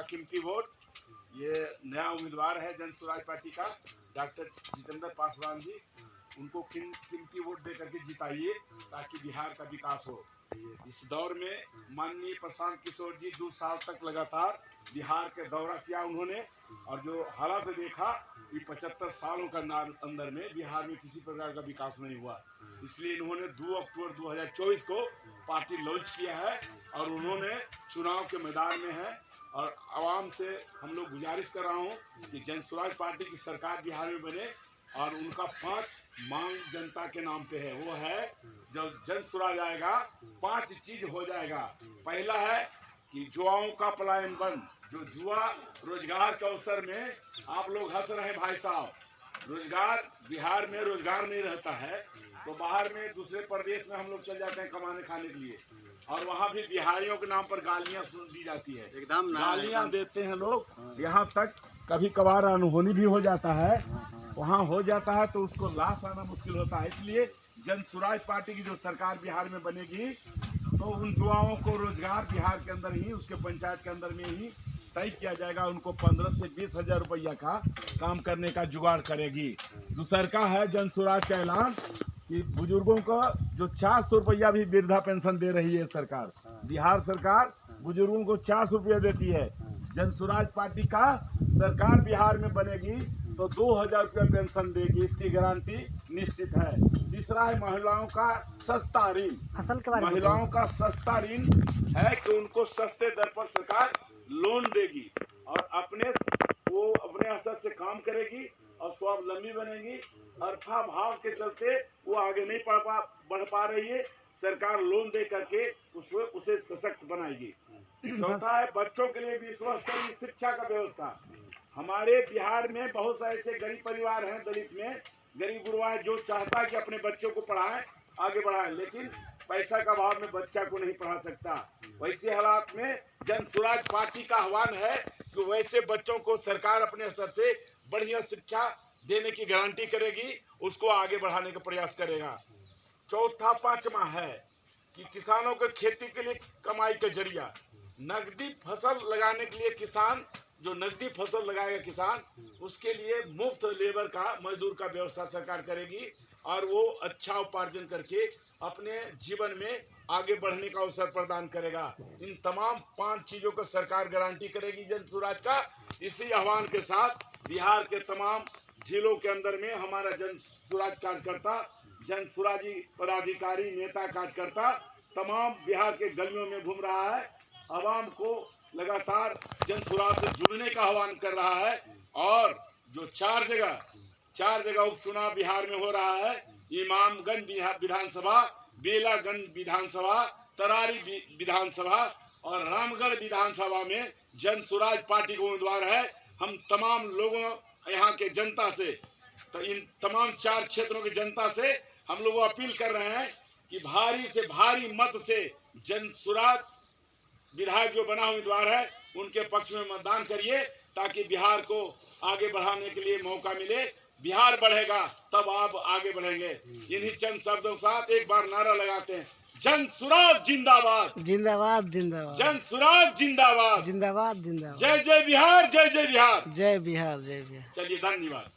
कीमती वोट। ये नया उम्मीदवार है जन स्वराज पार्टी का डॉक्टर जितेंद्र पासवान जी, उनको कीमती वोट दे करके जिताइए ताकि बिहार का विकास हो। इस दौर में माननीय प्रशांत किशोर जी 2 साल तक लगातार बिहार के दौरा किया उन्होंने, और जो हालात देखा कि 75 सालों का अंदर में बिहार में किसी प्रकार का विकास नहीं हुआ। इसलिए इन्होंने 2 अक्टूबर 2024 को पार्टी लॉन्च किया है और उन्होंने चुनाव के मैदान में है। और आवाम से हम लोग गुजारिश कर रहा हूँ कि जन स्वराज पार्टी की सरकार बिहार में बने, और उनका 5 मांग जनता के नाम पे है। वो है जब जन स्वराज आएगा 5 चीज हो जाएगा। पहला है कि जुआओं का पलायन बंद। जो जुआ रोजगार के अवसर में आप लोग हंस रहे हैं भाई साहब, रोजगार बिहार में रोजगार नहीं रहता है तो बाहर में दूसरे प्रदेश में हम लोग चल जाते हैं कमाने खाने के लिए, और वहाँ भी बिहारियों के नाम पर गालियाँ सुन दी जाती है। एकदम गालियाँ देते हैं लोग, यहाँ तक कभी कभार अनहोनी भी हो जाता है, वहाँ हो जाता है तो उसको लाश आना मुश्किल होता है। इसलिए जन स्वराज पार्टी की जो सरकार बिहार में बनेगी तो उन युवाओं को रोजगार बिहार के अंदर ही, उसके पंचायत के अंदर में ही तय किया जाएगा। उनको 15 से 20 हजार रुपया का काम करने का जुगाड़ करेगी। दूसरा का है जन स्वराज का ऐलान कि बुजुर्गों को जो 400 रुपया भी वृद्धा पेंशन दे रही है सरकार, बिहार सरकार बुजुर्गों को 400 रुपया देती है। जन स्वराज पार्टी का सरकार बिहार में बनेगी तो 2000 रुपया पेंशन देगी, इसकी गारंटी निश्चित है। तीसरा है महिलाओं का सस्ता ऋण। फसल के बारे में महिलाओं का सस्ता ऋण है कि उनको सस्ते दर पर सरकार लोन देगी और अपने स्तर से काम करेगी और स्वावलंबी बनेगी। अर्थाभाव भाव के चलते वो आगे नहीं बढ़ पा रही है, सरकार लोन दे करके उसे सशक्त बनाएगी। चौथा है बच्चों के लिए विश्वस्तरीय शिक्षा का व्यवस्था। हमारे बिहार में बहुत सारे ऐसे गरीब परिवार हैं, दलित में गरीब गुरुआ है जो चाहता है कि अपने बच्चों को पढ़ाएं, आगे बढ़ाएं, लेकिन पैसा का अभाव में बच्चा को नहीं पढ़ा सकता। वैसे हालात में जन स्वराज पार्टी का आह्वान है कि वैसे बच्चों को सरकार अपने स्तर से बढ़िया शिक्षा देने की गारंटी करेगी, उसको आगे बढ़ाने का प्रयास करेगा। चौथा 5वां है कि किसानों को खेती के लिए कमाई का जरिया, नकदी फसल लगाने के लिए किसान जो नकदी फसल लगाएगा किसान, उसके लिए मुफ्त लेबर का मजदूर का व्यवस्था सरकार करेगी और वो अच्छा उपार्जन करके अपने जीवन में आगे बढ़ने का अवसर प्रदान करेगा। इन तमाम 5 चीजों को सरकार गारंटी करेगी जन स्वराज का। इसी आह्वान के साथ बिहार के तमाम जिलों के अंदर में हमारा जन स्वराज कार्यकर्ता, जन स्वराजी पदाधिकारी, नेता, कार्यकर्ता तमाम बिहार के गलियों में घूम रहा है, आवाम को लगातार जन स्वराज से जुड़ने का आह्वान कर रहा है। और जो 4 जगह उपचुनाव बिहार में हो रहा है, इमामगंज विधानसभा, बेलागंज विधानसभा, तरारी विधानसभा और रामगढ़ विधानसभा में जन स्वराज पार्टी का उम्मीदवार है। हम तमाम लोगों यहाँ के जनता से, तो इन तमाम 4 क्षेत्रों की जनता से हम लोग अपील कर रहे हैं कि भारी से भारी मत से जन स्वराज विधायक जो बना उम्मीदवार है उनके पक्ष में मतदान करिए ताकि बिहार को आगे बढ़ाने के लिए मौका मिले। बिहार बढ़ेगा तब आप आगे बढ़ेंगे। इन्हीं चंद शब्दों के साथ एक बार नारा लगाते हैं, जन स्वराज जिंदाबाद, जिंदाबाद जिंदाबाद, जन स्वराज जिंदाबाद, जिंदाबाद जिंदाबाद, जय जय बिहार, जय जय बिहार, जय बिहार, जय बिहार। चलिए धन्यवाद।